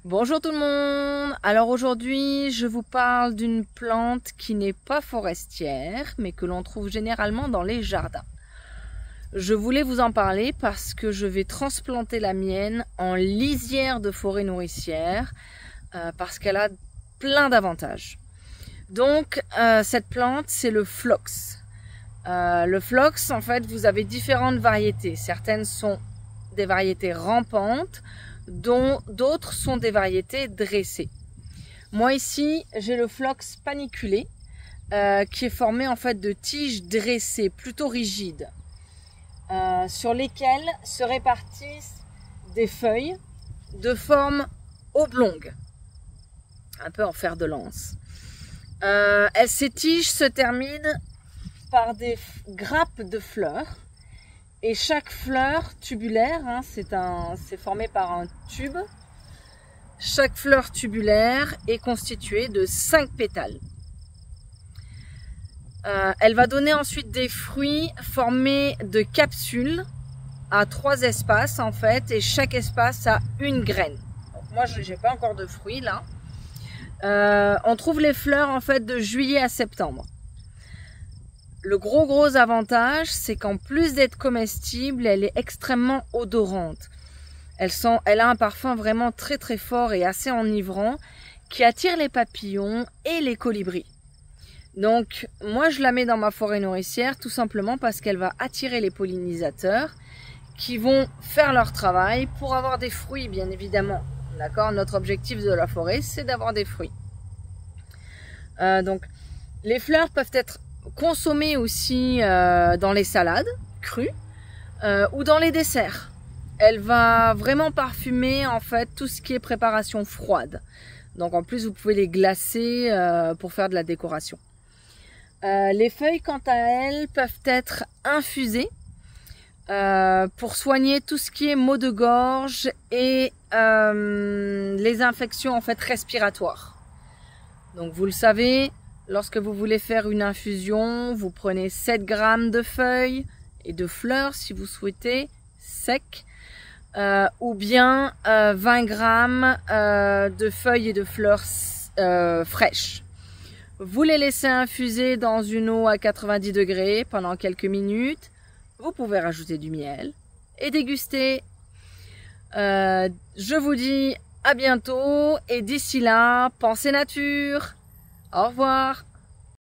Bonjour tout le monde. Alors aujourd'hui, je vous parle d'une plante qui n'est pas forestière, mais que l'on trouve généralement dans les jardins. Je voulais vous en parler parce que je vais transplanter la mienne en lisière de forêt nourricière, parce qu'elle a plein d'avantages. Donc cette plante, c'est le phlox. Le phlox, en fait, vous avez différentes variétés. Certaines sont des variétés rampantes, dont d'autres sont des variétés dressées. Moi ici, j'ai le phlox paniculé, qui est formé en fait de tiges dressées, plutôt rigides, sur lesquelles se répartissent des feuilles de forme oblongue, un peu en fer de lance. Ces tiges se terminent par des grappes de fleurs. Et chaque fleur tubulaire, c'est formé par un tube. Chaque fleur tubulaire est constituée de 5 pétales. Elle va donner ensuite des fruits formés de capsules à 3 espaces en fait, et chaque espace a une graine. Donc moi, je n'ai pas encore de fruits là. On trouve les fleurs en fait de juillet à septembre. Le gros avantage, c'est qu'en plus d'être comestible, elle est extrêmement odorante. Elle a un parfum vraiment très fort et assez enivrant qui attire les papillons et les colibris. Donc moi je la mets dans ma forêt nourricière tout simplement parce qu'elle va attirer les pollinisateurs qui vont faire leur travail pour avoir des fruits, bien évidemment. D'accord ? Notre objectif de la forêt, c'est d'avoir des fruits. Donc les fleurs peuvent être consommée aussi dans les salades crues ou dans les desserts. Elle va vraiment parfumer en fait tout ce qui est préparation froide. Donc en plus vous pouvez les glacer pour faire de la décoration. Les feuilles quant à elles peuvent être infusées pour soigner tout ce qui est maux de gorge et les infections en fait respiratoires. Donc vous le savez, lorsque vous voulez faire une infusion, vous prenez 7 grammes de feuilles et de fleurs si vous souhaitez, secs, ou bien 20 grammes de feuilles et de fleurs fraîches. Vous les laissez infuser dans une eau à 90 degrés pendant quelques minutes. Vous pouvez rajouter du miel et déguster. Je vous dis à bientôt et d'ici là, pensez nature. Au revoir.